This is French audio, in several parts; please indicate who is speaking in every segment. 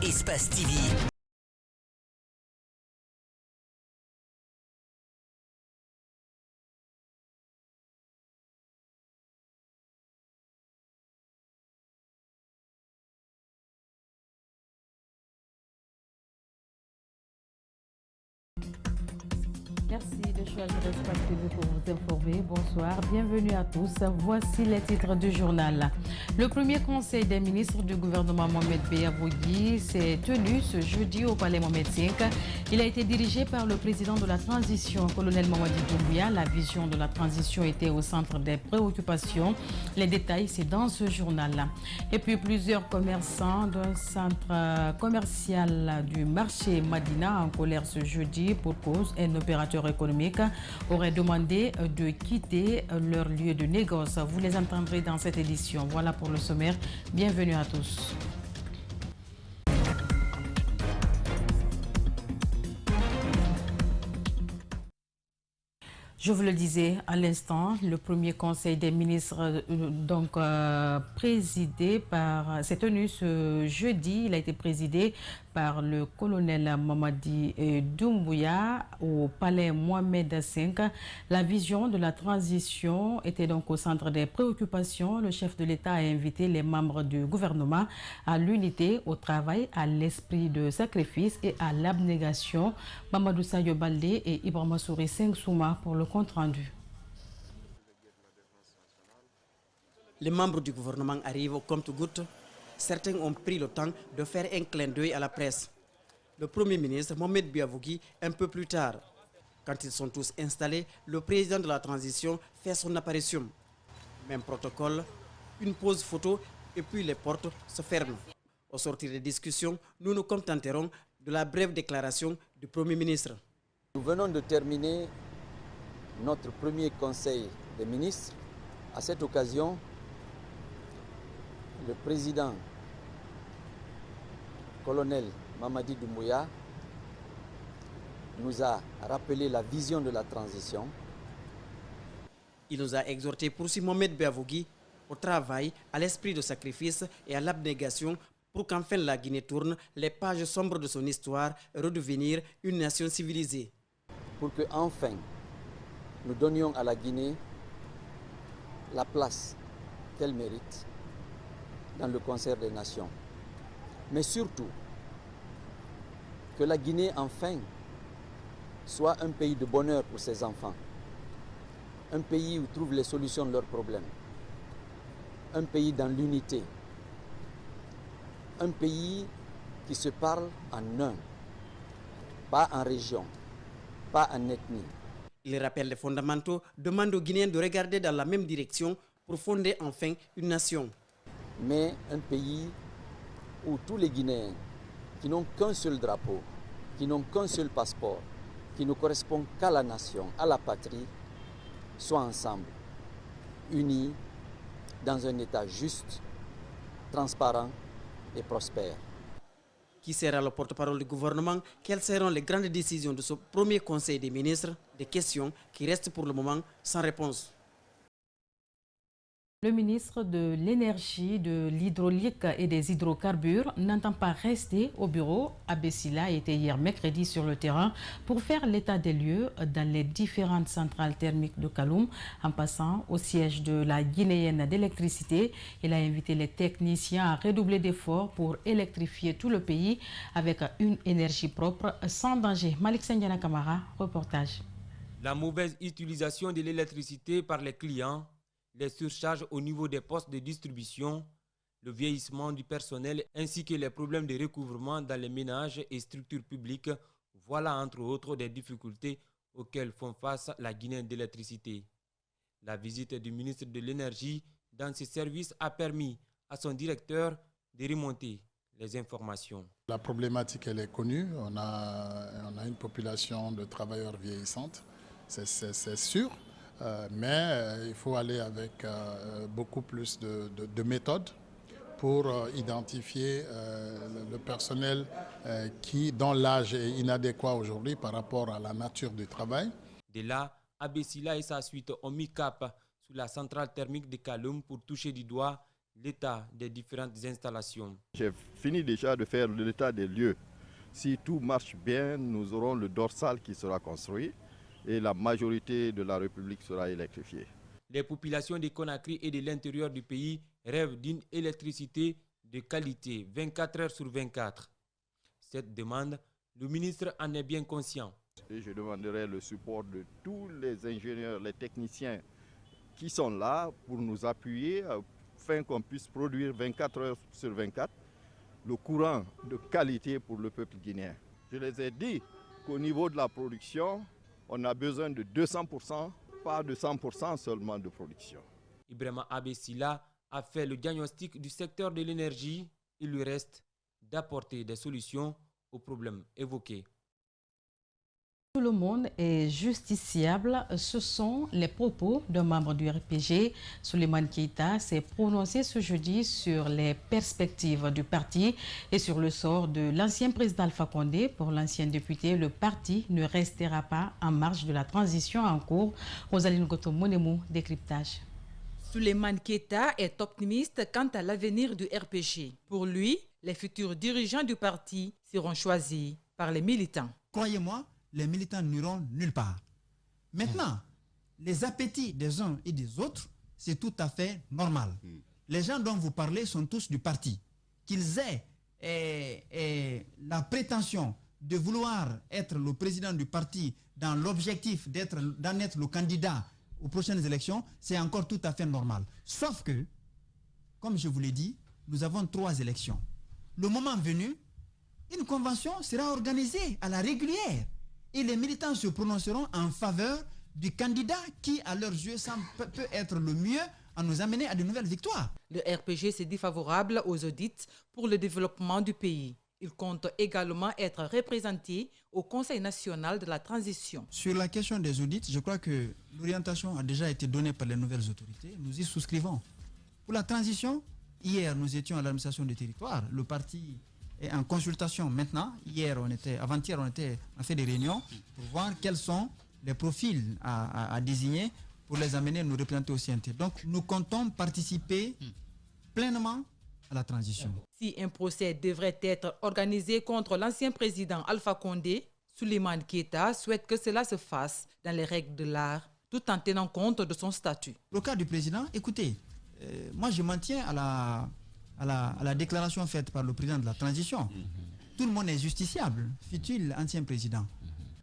Speaker 1: Espace TV.
Speaker 2: Merci de choisir Espace TV pour vous informer. Bonsoir, bienvenue à tous. Voici les titres du journal. Le premier conseil des ministres du gouvernement Mohamed Beyavougui s'est tenu ce jeudi au Palais Mohamed V. Il a été dirigé par le président de la transition, colonel Mamadi Doumbouya. La vision de la transition était au centre des préoccupations. Les détails, c'est dans ce journal. Et puis plusieurs commerçants d'un centre commercial du marché Madina en colère ce jeudi pour cause un opérateur économique auraient demandé de quitter leur lieu de négoce. Vous les entendrez dans cette édition. Voilà pour le sommaire. Bienvenue à tous. Je vous le disais à l'instant, le premier conseil des ministres s'est tenu ce jeudi. Il a été présidé par le colonel Mamadi Doumbouya au palais Mohamed V. La vision de la transition était donc au centre des préoccupations. Le chef de l'État a invité les membres du gouvernement à l'unité, au travail, à l'esprit de sacrifice et à l'abnégation. Mamadou Sayo Baldé et Ibrahima Souri Souma pour le compte rendu.
Speaker 3: Les membres du gouvernement arrivent au compte-gouttes. Certains ont pris le temps de faire un clin d'œil à la presse. Le Premier ministre Mohamed Beyavougui un peu plus tard. Quand ils sont tous installés, le président de la transition fait son apparition. Même protocole, une pause photo et puis les portes se ferment. Au sortir des discussions, nous nous contenterons de la brève déclaration du Premier ministre.
Speaker 4: Nous venons de terminer notre premier conseil des ministres. À cette occasion, le président colonel Mamadi Doumbouya nous a rappelé la vision de la transition.
Speaker 3: Il nous a exhorté, poursuit Mohamed Beyavougui, au travail, à l'esprit de sacrifice et à l'abnégation pour qu'enfin la Guinée tourne les pages sombres de son histoire et redevenir une nation civilisée.
Speaker 4: Pour que enfin nous donnions à la Guinée la place qu'elle mérite dans le concert des nations. Mais surtout, que la Guinée enfin soit un pays de bonheur pour ses enfants, un pays où ils trouvent les solutions de leurs problèmes, un pays dans l'unité, un pays qui se parle en un, pas en région, pas en ethnie.
Speaker 3: Il rappelle les fondamentaux, demande aux Guinéens de regarder dans la même direction pour fonder enfin une nation.
Speaker 4: Mais un pays où tous les Guinéens qui n'ont qu'un seul drapeau, qui n'ont qu'un seul passeport, qui ne correspondent qu'à la nation, à la patrie, soient ensemble, unis dans un État juste, transparent et prospère.
Speaker 3: Qui sera le porte-parole du gouvernement? Quelles seront les grandes décisions de ce premier conseil des ministres? Des questions qui restent pour le moment sans réponse.
Speaker 2: Le ministre de l'Énergie, de l'Hydraulique et des Hydrocarbures n'entend pas rester au bureau. Abessila était hier mercredi sur le terrain pour faire l'état des lieux dans les différentes centrales thermiques de Kaloum, en passant au siège de la Guinéenne d'électricité. Il a invité les techniciens à redoubler d'efforts pour électrifier tout le pays avec une énergie propre, sans danger. Malik Sendiana Kamara, reportage.
Speaker 5: La mauvaise utilisation de l'électricité par les clients, les surcharges au niveau des postes de distribution, le vieillissement du personnel ainsi que les problèmes de recouvrement dans les ménages et structures publiques, voilà entre autres des difficultés auxquelles font face la Guinée d'électricité. La visite du ministre de l'Énergie dans ce service a permis à son directeur de remonter les informations.
Speaker 6: La problématique, elle est connue. On a une population de travailleurs vieillissantes, c'est sûr. Mais il faut aller avec beaucoup plus de méthodes pour identifier le personnel dont l'âge est inadéquat aujourd'hui par rapport à la nature du travail.
Speaker 5: De là, Abessila et sa suite ont mis cap sur la centrale thermique de Kaloum pour toucher du doigt l'état des différentes installations.
Speaker 1: J'ai fini déjà de faire l'état des lieux. Si tout marche bien, nous aurons le dorsal qui sera construit et la majorité de la République sera électrifiée.
Speaker 5: Les populations de Conakry et de l'intérieur du pays rêvent d'une électricité de qualité 24 heures sur 24. Cette demande, le ministre en est bien conscient.
Speaker 1: Et je demanderai le support de tous les ingénieurs, les techniciens qui sont là pour nous appuyer afin qu'on puisse produire 24 heures sur 24 le courant de qualité pour le peuple guinéen. Je les ai dit qu'au niveau de la production, on a besoin de 200%, pas de 100% seulement de production.
Speaker 5: Ibrahima Abessila a fait le diagnostic du secteur de l'énergie. Il lui reste d'apporter des solutions aux problèmes évoqués.
Speaker 2: Tout le monde est justiciable. Ce sont les propos d'un membre du RPG. Souleymane Keita s'est prononcé ce jeudi sur les perspectives du parti et sur le sort de l'ancien président Alpha Condé. Pour l'ancien député, le parti ne restera pas en marge de la transition en cours. Rosaline Goto-Monemou, décryptage.
Speaker 7: Souleymane Keita est optimiste quant à l'avenir du RPG. Pour lui, les futurs dirigeants du parti seront choisis par les militants.
Speaker 8: Croyez-moi, les militants n'iront nulle part. Maintenant, les appétits des uns et des autres, c'est tout à fait normal. Les gens dont vous parlez sont tous du parti. Qu'ils aient la prétention de vouloir être le président du parti dans l'objectif d'en être le candidat aux prochaines élections, c'est encore tout à fait normal. Sauf que, comme je vous l'ai dit, nous avons 3 élections. Le moment venu, une convention sera organisée à la régulière. Et les militants se prononceront en faveur du candidat qui, à leurs yeux, peut être le mieux à nous amener à de nouvelles victoires.
Speaker 7: Le RPG s'est dit favorable aux audits pour le développement du pays. Il compte également être représenté au Conseil national de la transition.
Speaker 8: Sur la question des audits, je crois que l'orientation a déjà été donnée par les nouvelles autorités. Nous y souscrivons. Pour la transition, hier, nous étions à l'administration du territoire. Le parti est en consultation maintenant. Avant-hier, on a fait des réunions pour voir quels sont les profils à désigner pour les amener à nous représenter au CNT. Donc, nous comptons participer pleinement à la transition.
Speaker 7: Si un procès devrait être organisé contre l'ancien président Alpha Condé, Souleymane Keita souhaite que cela se fasse dans les règles de l'art, tout en tenant compte de son statut.
Speaker 8: Au cas du président, écoutez, moi je m'en tiens à la déclaration faite par le président de la transition. Tout le monde est justiciable, fut-il ancien président.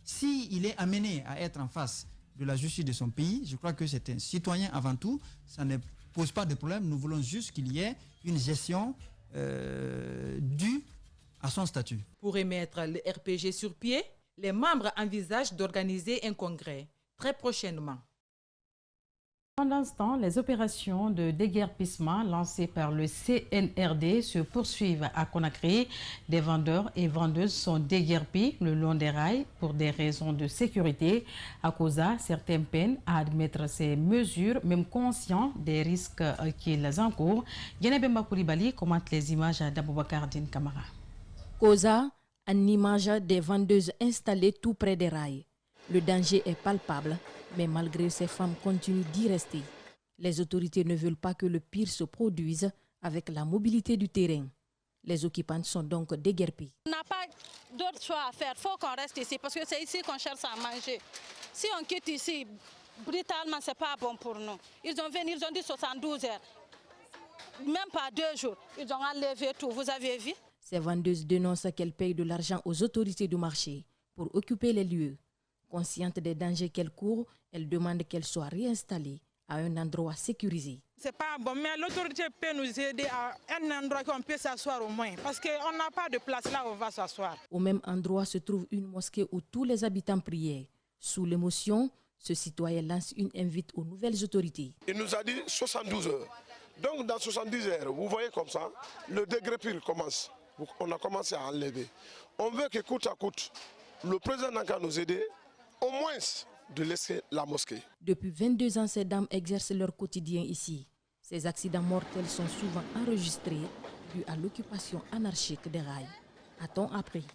Speaker 8: S'il est amené à être en face de la justice de son pays, je crois que c'est un citoyen avant tout, ça ne pose pas de problème. Nous voulons juste qu'il y ait une gestion due à son statut.
Speaker 7: Pour remettre le RPG sur pied, les membres envisagent d'organiser un congrès très prochainement.
Speaker 2: Pendant ce temps, les opérations de déguerpissement lancées par le CNRD se poursuivent à Conakry. Des vendeurs et vendeuses sont déguerpis le long des rails pour des raisons de sécurité. À Koza, certains peinent à admettre ces mesures, même conscients des risques qu'ils encourent. Yenebemba Koulibaly commente les images d'Aboubacar Din Kamara.
Speaker 9: Koza, une image des vendeuses installées tout près des rails. Le danger est palpable, mais malgré ces femmes continuent d'y rester. Les autorités ne veulent pas que le pire se produise avec la mobilité du terrain. Les occupantes sont donc déguerpies.
Speaker 10: On n'a pas d'autre choix à faire, il faut qu'on reste ici parce que c'est ici qu'on cherche à manger. Si on quitte ici, brutalement, ce n'est pas bon pour nous. Ils ont venu, ils ont dit 72 heures, même pas 2 jours. Ils ont enlevé tout, vous avez vu?
Speaker 9: Ces vendeuses dénoncent qu'elles payent de l'argent aux autorités du marché pour occuper les lieux. Conscientes des dangers qu'elles courent, elles demandent qu'elles soient réinstallées à un endroit sécurisé.
Speaker 11: C'est pas bon, mais l'autorité peut nous aider à un endroit qu'on peut s'asseoir au moins, parce qu'on n'a pas de place là où on va s'asseoir.
Speaker 9: Au même endroit se trouve une mosquée où tous les habitants priaient. Sous l'émotion, ce citoyen lance une invite aux nouvelles autorités.
Speaker 12: Il nous a dit 72 heures. Donc dans 70 heures, vous voyez comme ça, le déguerpir commence. On a commencé à enlever. On veut que coûte à coûte, le président n'a qu'à nous aider, au moins de laisser la mosquée.
Speaker 9: Depuis 22 ans, ces dames exercent leur quotidien ici. Ces accidents mortels sont souvent enregistrés dus à l'occupation anarchique des rails. A-t-on appris?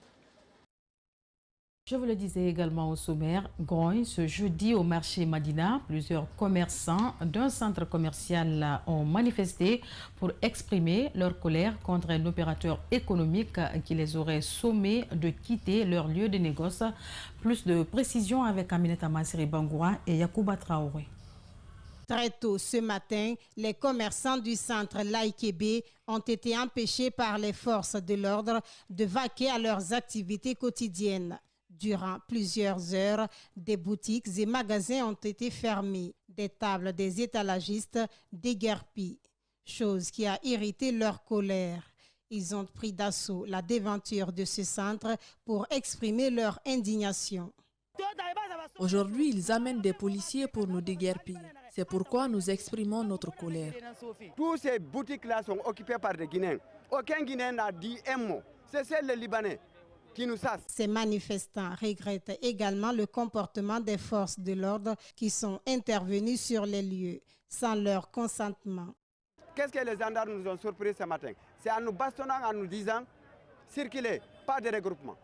Speaker 2: Je vous le disais également au sommaire, Grogne, ce jeudi au marché Madina, plusieurs commerçants d'un centre commercial ont manifesté pour exprimer leur colère contre un opérateur économique qui les aurait sommés de quitter leur lieu de négoce. Plus de précisions avec Aminata Massiri Bangoua et Yacouba Traoré.
Speaker 13: Très tôt ce matin, les commerçants du centre Laikébé ont été empêchés par les forces de l'ordre de vaquer à leurs activités quotidiennes. Durant plusieurs heures, des boutiques et magasins ont été fermés, des tables des étalagistes déguerpies, chose qui a irrité leur colère. Ils ont pris d'assaut la devanture de ce centre pour exprimer leur indignation.
Speaker 9: Aujourd'hui, ils amènent des policiers pour nous déguerpir. C'est pourquoi nous exprimons notre colère.
Speaker 14: Tous ces boutiques-là sont occupées par des Guinéens. Aucun Guinéen n'a dit un mot. C'est celle des Libanais qui nous chassent.
Speaker 13: Ces manifestants regrettent également le comportement des forces de l'ordre qui sont intervenus sur les lieux sans leur consentement.
Speaker 14: Qu'est-ce que les gendarmes nous ont surpris ce matin? C'est en nous bastonnant, en nous disant circulez, pas de regroupement.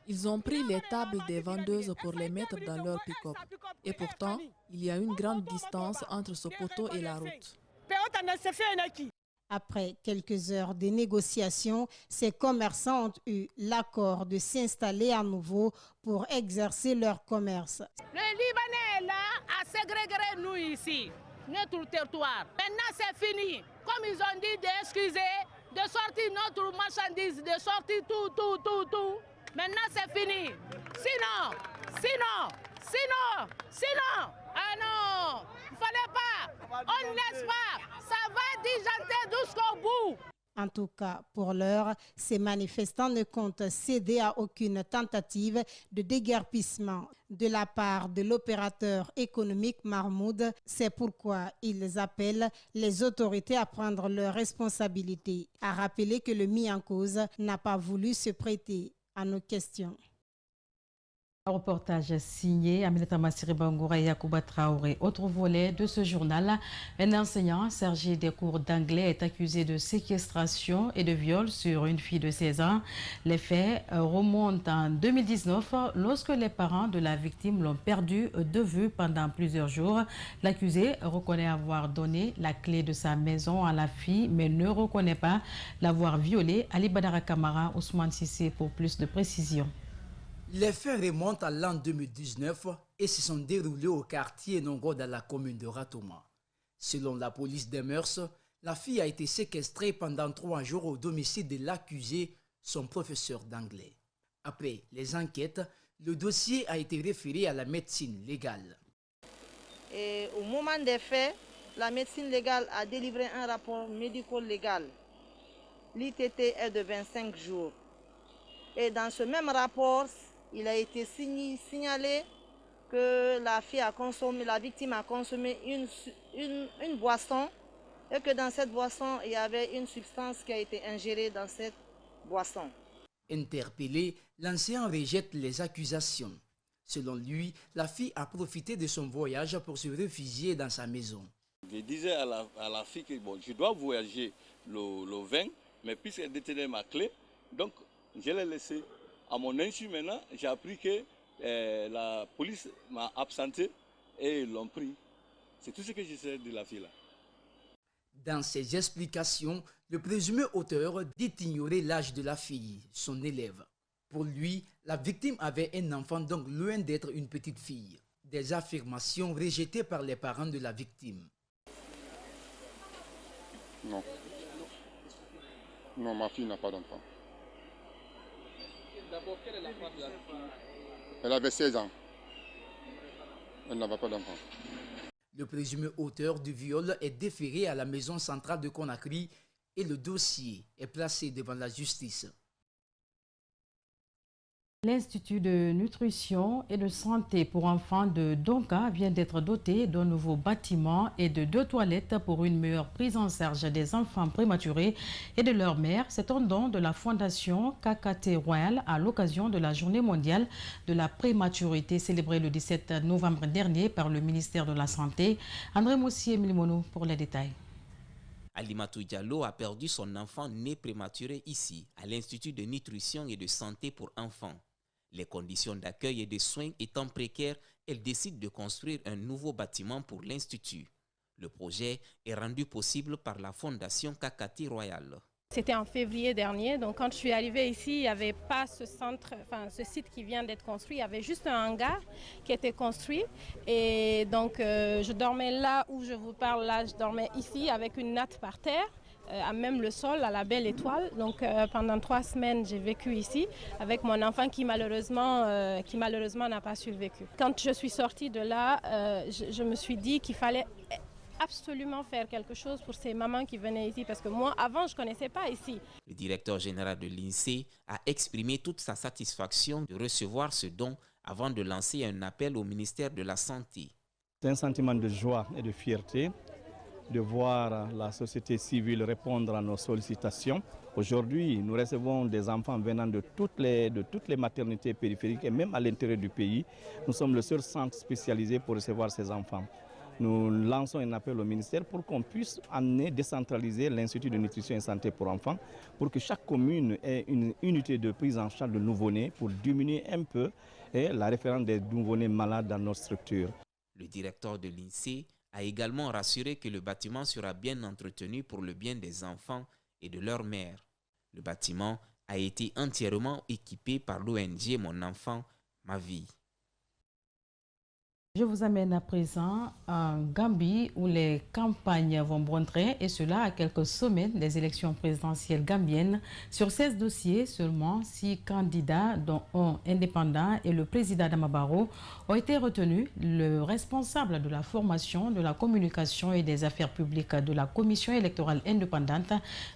Speaker 9: Ils ont pris les tables des vendeuses pour les mettre dans leur pick-up. Et pourtant, il y a une grande distance entre ce poteau et la route.
Speaker 13: Après quelques heures de négociations, ces commerçants ont eu l'accord de s'installer à nouveau pour exercer leur commerce.
Speaker 10: Le Libanais est là à ségréger nous ici, notre territoire. Maintenant c'est fini. Comme ils ont dit d'excuser, de sortir notre marchandise, de sortir tout. Maintenant c'est fini. Sinon, ah non, il fallait pas, on ne laisse pas, ça va dijanter jusqu'au bout.
Speaker 13: En tout cas, pour l'heure, ces manifestants ne comptent céder à aucune tentative de déguerpissement de la part de l'opérateur économique Marmoud. C'est pourquoi ils appellent les autorités à prendre leurs responsabilités, à rappeler que le mis en cause n'a pas voulu se prêter à nos questions.
Speaker 2: Un reportage signé Aminata Massiri Bangoura et Yacouba Traoré. Autre volet de ce journal, un enseignant chargé des cours d'anglais est accusé de séquestration et de viol sur une fille de 16 ans. Les faits remontent en 2019 lorsque les parents de la victime l'ont perdu de vue pendant plusieurs jours. L'accusé reconnaît avoir donné la clé de sa maison à la fille mais ne reconnaît pas l'avoir violée. Ali Badara Kamara, Ousmane Sissé pour plus de précisions.
Speaker 15: Les faits remontent à l'an 2019 et se sont déroulés au quartier Nongo dans la commune de Ratoma. Selon la police des mœurs, la fille a été séquestrée pendant 3 jours au domicile de l'accusé, son professeur d'anglais. Après les enquêtes, le dossier a été référé à la médecine légale.
Speaker 16: Et au moment des faits, la médecine légale a délivré un rapport médico-légal. L'ITT est de 25 jours. Et dans ce même rapport, il a été signalé que la victime a consommé une boisson et que dans cette boisson, il y avait une substance qui a été ingérée dans cette boisson.
Speaker 15: Interpellé, l'enseignant rejette les accusations. Selon lui, la fille a profité de son voyage pour se réfugier dans sa maison.
Speaker 17: Je disais à la fille que bon, je dois voyager le 20, mais puisqu'elle détenait ma clé, donc je l'ai laissé. À mon insu maintenant, j'ai appris que la police m'a absenté et ils l'ont pris. C'est tout ce que je sais de la fille là.
Speaker 15: Dans ses explications, le présumé auteur dit ignorer l'âge de la fille, son élève. Pour lui, la victime avait un enfant, donc loin d'être une petite fille. Des affirmations rejetées par les parents de la victime.
Speaker 18: Non. Non, ma fille n'a pas d'enfant.
Speaker 17: D'abord, quelle est la part de la fille?
Speaker 18: Elle avait 16 ans. Elle n'avait pas d'enfant.
Speaker 15: Le présumé auteur du viol est déféré à la maison centrale de Conakry et le dossier est placé devant la justice.
Speaker 2: L'Institut de nutrition et de santé pour enfants de Donka vient d'être doté d'un nouveau bâtiment et de 2 toilettes pour une meilleure prise en charge des enfants prématurés et de leurs mères. C'est un don de la Fondation KKT Royal à l'occasion de la Journée mondiale de la prématurité célébrée le 17 novembre dernier par le ministère de la Santé. André Moussier Milimono pour les détails.
Speaker 19: Alimatou Diallo a perdu son enfant né prématuré ici, à l'Institut de nutrition et de santé pour enfants. Les conditions d'accueil et de soins étant précaires, elle décide de construire un nouveau bâtiment pour l'Institut. Le projet est rendu possible par la Fondation Kakati Royal.
Speaker 20: C'était en février dernier, donc quand je suis arrivée ici, il n'y avait pas ce centre, ce site qui vient d'être construit, il y avait juste un hangar qui était construit. Et donc je dormais là où je vous parle, là je dormais ici avec une natte par terre, à même le sol, à la belle étoile. Donc pendant 3 semaines, j'ai vécu ici avec mon enfant qui malheureusement n'a pas survécu. Quand je suis sortie de là, je me suis dit qu'il fallait absolument faire quelque chose pour ces mamans qui venaient ici, parce que moi, avant, je ne connaissais pas ici.
Speaker 19: Le directeur général de l'INSEE a exprimé toute sa satisfaction de recevoir ce don avant de lancer un appel au ministère de la Santé.
Speaker 21: C'est un sentiment de joie et de fierté de voir la société civile répondre à nos sollicitations. Aujourd'hui, nous recevons des enfants venant de toutes les maternités périphériques et même à l'intérieur du pays. Nous sommes le seul centre spécialisé pour recevoir ces enfants. Nous lançons un appel au ministère pour qu'on puisse amener, décentraliser l'Institut de nutrition et santé pour enfants, pour que chaque commune ait une unité de prise en charge de nouveau-nés pour diminuer un peu la référence des nouveau-nés malades dans notre structure.
Speaker 19: Le directeur de l'INSEE a également rassuré que le bâtiment sera bien entretenu pour le bien des enfants et de leurs mères. Le bâtiment a été entièrement équipé par l'ONG Mon Enfant, Ma Vie.
Speaker 2: Je vous amène à présent en Gambie où les campagnes vont bon train et cela à quelques semaines des élections présidentielles gambiennes. Sur 16 dossiers, seulement 6 candidats, dont un indépendant et le président Adama Barrow, ont été retenus. Le responsable de la formation, de la communication et des affaires publiques de la Commission électorale indépendante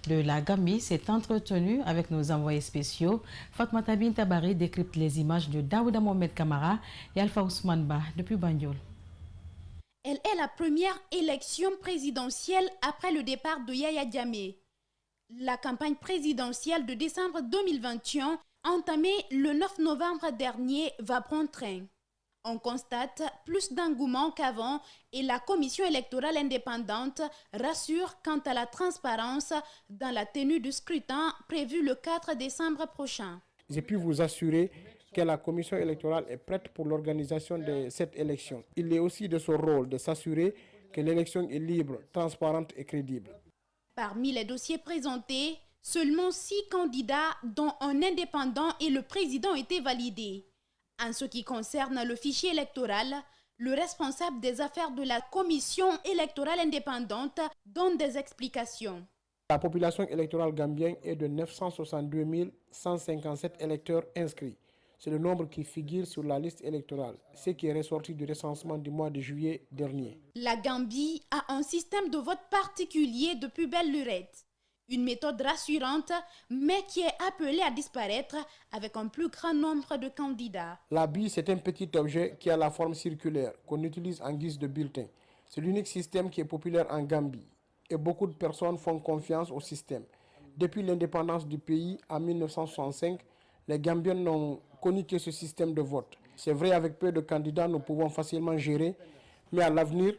Speaker 2: de la Gambie s'est entretenu avec nos envoyés spéciaux. Fatmata Bintabari décrypte les images de Daouda Mohamed Kamara et Alpha Ousmane Ba depuis Banjul.
Speaker 22: Elle est la première élection présidentielle après le départ de Yaya Jammeh. La campagne présidentielle de décembre 2021, entamée le 9 novembre dernier, va prendre train. On constate plus d'engouement qu'avant et la commission électorale indépendante rassure quant à la transparence dans la tenue du scrutin prévu le 4 décembre prochain.
Speaker 23: J'ai pu vous assurer que la commission électorale est prête pour l'organisation de cette élection. Il est aussi de son rôle de s'assurer que l'élection est libre, transparente et crédible.
Speaker 22: Parmi les dossiers présentés, seulement 6 candidats, dont un indépendant et le président, ont été validés. En ce qui concerne le fichier électoral, le responsable des affaires de la commission électorale indépendante donne des explications.
Speaker 23: La population électorale gambienne est de 962 157 électeurs inscrits. C'est le nombre qui figure sur la liste électorale, ce qui est ressorti du recensement du mois de juillet dernier.
Speaker 22: La Gambie a un système de vote particulier depuis belle lurette. Une méthode rassurante, mais qui est appelée à disparaître avec un plus grand nombre de candidats.
Speaker 23: La bille, c'est un petit objet qui a la forme circulaire, qu'on utilise en guise de bulletin. C'est l'unique système qui est populaire en Gambie. Et beaucoup de personnes font confiance au système. Depuis l'indépendance du pays en 1965, les Gambiens n'ont connu que ce système de vote. C'est vrai, avec peu de candidats, nous pouvons facilement gérer, mais à l'avenir,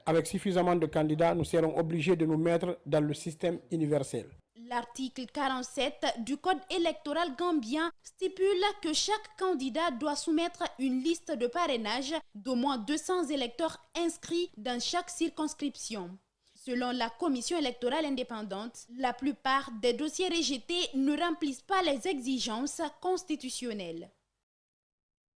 Speaker 23: avec suffisamment de candidats, nous serons obligés de nous mettre dans le système universel.
Speaker 22: L'article 47 du Code électoral gambien stipule que chaque candidat doit soumettre une liste de parrainage d'au moins 200 électeurs inscrits dans chaque circonscription. Selon la commission électorale indépendante, la plupart des dossiers rejetés ne remplissent pas les exigences constitutionnelles.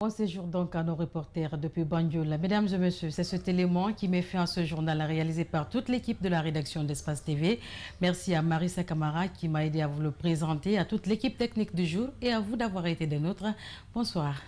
Speaker 2: Bon séjour donc à nos reporters depuis Banjul. Mesdames et messieurs, c'est cet élément qui met fin à ce journal réalisé par toute l'équipe de la rédaction d'Espace TV. Merci à Marissa Camara qui m'a aidé à vous le présenter, à toute l'équipe technique du jour et à vous d'avoir été des nôtres. Bonsoir.